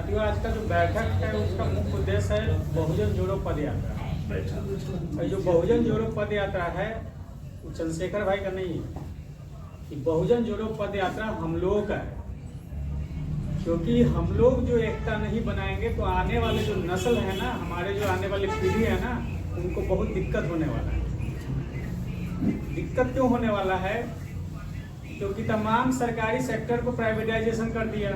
साथियों, आज का जो बैठक है उसका मुख्य उद्देश्य है बहुजन जोड़ो पद यात्रा। जो बहुजन जोड़ो पद यात्रा है वो चंद्रशेखर भाई का नहीं है। कि बहुजन जोड़ो पद यात्रा हम लोगों का है, क्योंकि हम लोग जो एकता नहीं बनाएंगे तो आने वाले जो नस्ल है ना, हमारे जो आने वाली पीढ़ी है ना, उनको बहुत दिक्कत होने वाला है। दिक्कत क्यों होने वाला है? क्योंकि तमाम सरकारी सेक्टर को प्राइवेटाइजेशन कर दिया,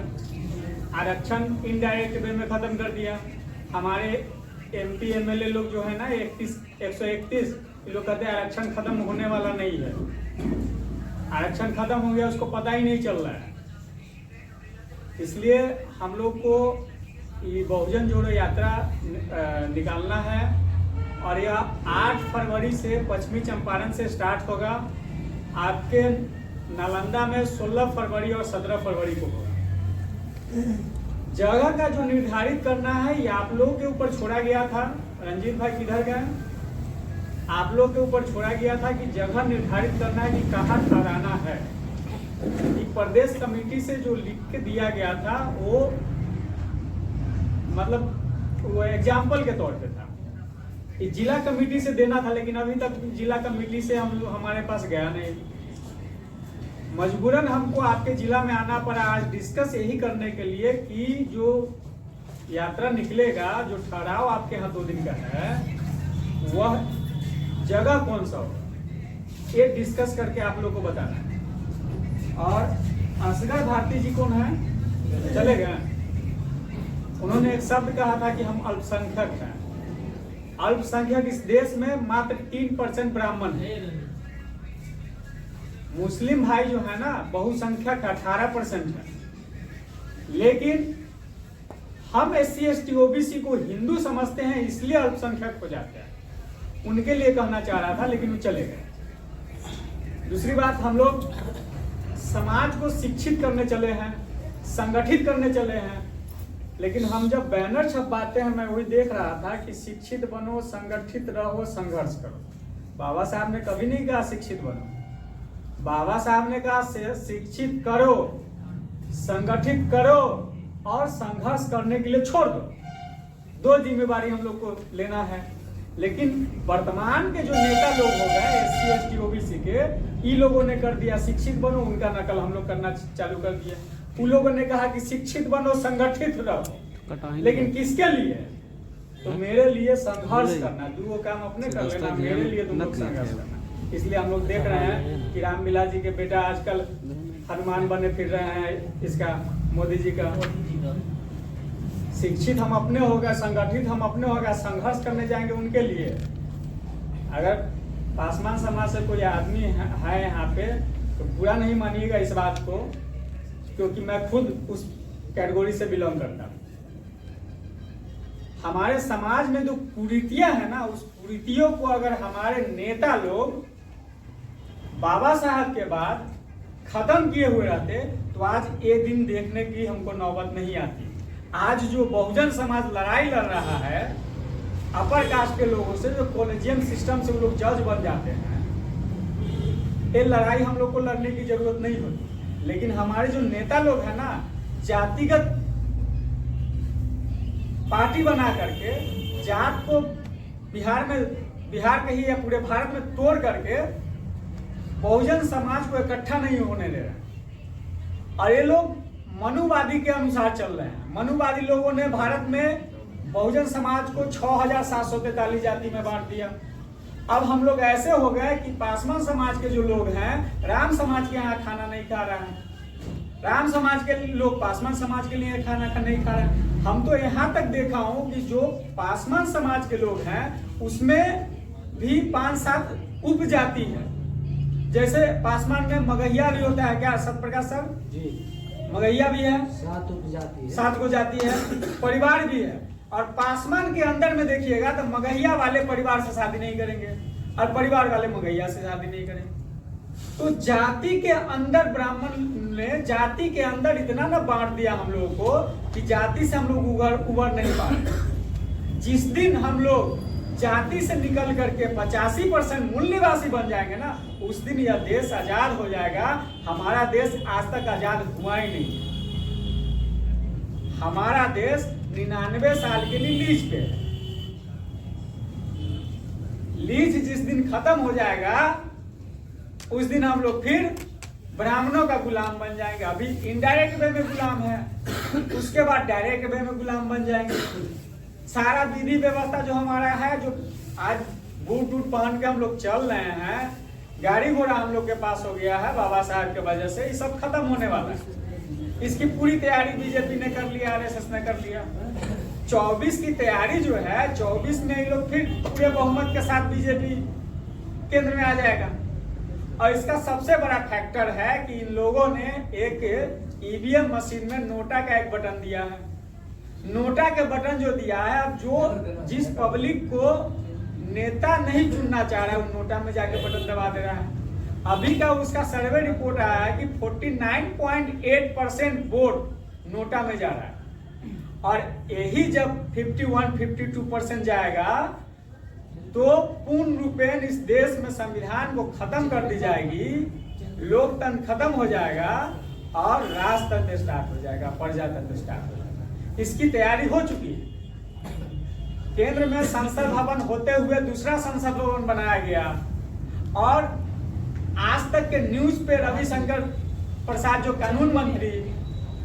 आरक्षण इनडायरेक्ट वे में खत्म कर दिया। हमारे एमपी एमएलए लोग जो है ना 131 लोग कहते हैं आरक्षण खत्म होने वाला नहीं है। आरक्षण खत्म हो गया, उसको पता ही नहीं चल रहा है। इसलिए हम लोग को ये बहुजन जोड़ो यात्रा निकालना है और यह 8 फरवरी से पश्चिमी चंपारण से स्टार्ट होगा। आपके नालंदा में 16 फरवरी और 17 फरवरी को होगा। जगह का जो निर्धारित करना है ये आप लोगों के ऊपर छोड़ा गया था। रंजीत भाई किधर गए? आप लोग के ऊपर छोड़ा गया था कि जगह निर्धारित करना है कि कहाँ ठहराना है। कि प्रदेश कमेटी से जो लिख के दिया गया था वो मतलब वो एग्जाम्पल के तौर पे था कि जिला कमेटी से देना था, लेकिन अभी तक जिला कमेटी से हमारे पास गया नहीं। मजबूरन हमको आपके जिला में आना पड़ा आज डिस्कस यही करने के लिए कि जो यात्रा निकलेगा, जो ठहराव आपके यहाँ 2 दिन का है, वह जगह कौन सा हो ये डिस्कस करके आप लोग को बताना है। और असगर भारती जी कौन है? चले गए। उन्होंने एक शब्द कहा था कि हम अल्पसंख्यक हैं। अल्पसंख्यक इस देश में मात्र 3% ब्राह्मण है। मुस्लिम भाई जो है ना बहुसंख्यक 18% है। लेकिन हम SC ST OBC को हिंदू समझते हैं, इसलिए अल्पसंख्यक हो जाते हैं। उनके लिए कहना चाह रहा था, लेकिन वो चले गए। दूसरी बात, हम लोग समाज को शिक्षित करने चले हैं, संगठित करने चले हैं, लेकिन हम जब बैनर छपवाते हैं, मैं वही देख रहा था कि शिक्षित बनो, संगठित रहो, संघर्ष करो। बाबा साहब ने कभी नहीं कहा शिक्षित बनो। बाबा साहब ने कहा शिक्षित करो, संगठित करो और संघर्ष करने के लिए छोड़ दो। 2 जिम्मेवारी हम लोग को लेना है। लेकिन वर्तमान के जो नेता लोग हो गए SC ST OBC के, ई लोगों ने कर दिया शिक्षित बनो, उनका नकल हम लोग करना चालू कर दिया। उन लोगों ने कहा कि शिक्षित बनो, संगठित रहो, लेकिन किसके लिए? तो मेरे लिए संघर्ष करना। 2 काम अपने कर लेना, मेरे लिए तुम लोग संघर्ष करना। इसलिए हम लोग देख रहे हैं कि रामविलास जी के बेटा आजकल हनुमान बने फिर रहे हैं, इसका मोदी जी का। शिक्षित हम अपने हो गए, संगठित हम अपने हो गए, संघर्ष करने जाएंगे उनके लिए। अगर पासवान समाज से कोई आदमी है यहाँ पे तो बुरा नहीं मानिएगा इस बात को, क्योंकि मैं खुद उस कैटेगरी से बिलोंग करता हूँ। हमारे समाज में जो कुरीतियां है ना, उस कुरीतियों को अगर हमारे नेता लोग बाबा साहब के बाद खत्म किए हुए रहते तो आज ये दिन देखने की हमको नौबत नहीं आती। आज जो बहुजन समाज लड़ाई लड़ रहा है अपर कास्ट के लोगों से, जो कॉलेजियम सिस्टम से वो लोग जज बन जाते हैं, ये लड़ाई हम लोग को लड़ने की जरूरत नहीं होती। लेकिन हमारे जो नेता लोग हैं ना, जातिगत पार्टी बना करके जात को बिहार के ही या पूरे भारत में तोड़ करके बहुजन समाज को इकट्ठा नहीं होने दे रहे। और ये लोग मनुवादी के अनुसार चल रहे हैं। मनुवादी लोगों ने भारत में बहुजन समाज को 6743 जाति में बांट दिया। अब हम लोग ऐसे हो गए कि पासवान समाज के जो लोग हैं राम समाज के यहाँ खाना नहीं खा रहे हैं, राम समाज के लोग पासवान समाज के लिए खाना नहीं खा रहे हैं। हम तो यहाँ तक देखा हूँ कि जो पासवान समाज के लोग हैं उसमें भी 5-7 उपजाति है। जैसे पासवान में मगहिया भी होता है क्या सत्यप्रकाश सर जी? मगहिया भी है, 7 उपजाति है, 7 को जाति है, परिवार भी है। और पासवान के अंदर में देखिएगा तो मगहिया वाले परिवार से शादी नहीं करेंगे और परिवार वाले मगहिया से शादी नहीं करेंगे। तो जाति के अंदर ब्राह्मण ने जाति के अंदर इतना ना बांट दिया हम लोगों को कि जाति से हम लोग उबर नहीं पा रहे। जिस दिन हम लोग जाति से निकल करके 85% मूल निवासी बन जाएंगे ना, उस दिन यह देश आजाद हो जाएगा। हमारा देश आज तक आजाद हुआ ही नहीं। हमारा देश 99 साल के लिए लीज पे है। लीज जिस दिन खत्म हो जाएगा उस दिन हम लोग फिर ब्राह्मणों का गुलाम बन जाएंगे। अभी इनडायरेक्ट वे में गुलाम है, उसके बाद डायरेक्ट वे में गुलाम बन जाएंगे। सारा विधि व्यवस्था जो हमारा है, जो आज बूट वूट पहन के हम लोग चल रहे हैं, गाड़ी घोड़ा हम लोग के पास हो गया है बाबा साहब के वजह से, ये सब खत्म होने वाला है। इसकी पूरी तैयारी बीजेपी ने कर लिया, आरएसएस ने कर लिया। 24 की तैयारी जो है, 24 में ये लोग फिर पूरे बहुमत के साथ बीजेपी केंद्र में आ जाएगा। और इसका सबसे बड़ा फैक्टर है कि इन लोगों ने एक ईवीएम मशीन में नोटा का एक बटन दिया है। नोटा के बटन जो दिया है, अब जो जिस पब्लिक को नेता नहीं चुनना चाह रहा है, उन नोटा में जाके बटन दबा दे रहा है। अभी का उसका सर्वे रिपोर्ट आया है कि 49.8% वोट नोटा में जा रहा है। और यही जब 51-52% जाएगा तो पूर्ण रूपेण इस देश में संविधान को खत्म कर दी जाएगी, लोकतंत्र खत्म हो जाएगा और राजतंत्र स्टार्ट हो जाएगा, प्रजातंत्र स्टार्ट हो जाएगा। इसकी तैयारी हो चुकी है। केंद्र में संसद भवन होते हुए दूसरा संसद भवन बनाया गया और आज तक के न्यूज पे रविशंकर प्रसाद जो कानून मंत्री,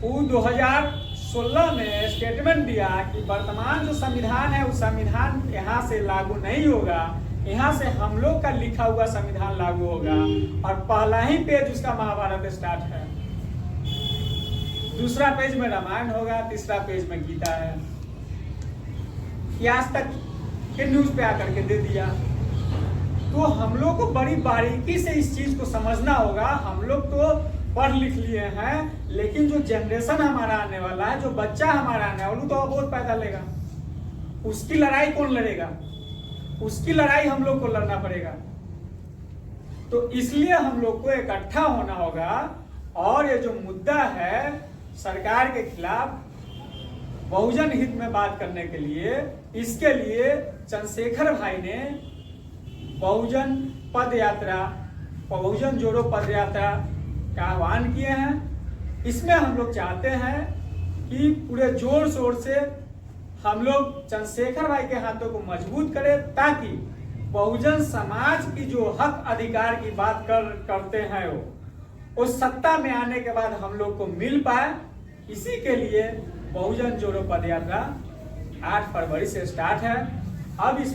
वो 2016 में स्टेटमेंट दिया कि वर्तमान जो संविधान है, उस संविधान यहाँ से लागू नहीं होगा, यहाँ से हम लोग का लिखा हुआ संविधान लागू होगा। और पहला ही पेज उसका महाभारत स्टार्ट है, दूसरा पेज में रामायण होगा, तीसरा पेज में गीता है। आज तक के न्यूज पे आकर के दे दिया। तो हम लोग को बड़ी बारीकी से इस चीज को समझना होगा। हम लोग तो पढ़ लिख लिए हैं, लेकिन जो जनरेशन हमारा आने वाला है, जो बच्चा हमारा आने वाला, वो तो अबोध पैदा लेगा। उसकी लड़ाई कौन लड़ेगा? उसकी लड़ाई हम लोग को लड़ना पड़ेगा। तो इसलिए हम लोग को इकट्ठा होना होगा और ये जो मुद्दा है सरकार के खिलाफ बहुजन हित में बात करने के लिए, इसके लिए चंद्रशेखर भाई ने बहुजन पद यात्रा, बहुजन जोड़ो पद यात्रा का आह्वान किए हैं। इसमें हम लोग चाहते हैं कि पूरे जोर शोर से हम लोग चंद्रशेखर भाई के हाथों को मजबूत करें, ताकि बहुजन समाज की जो हक अधिकार की बात करते हैं वो उस सत्ता में आने के बाद हम लोग को मिल पाए। इसी के लिए बहुजन जोड़ो पद यात्रा 8 फरवरी से स्टार्ट है। अब इस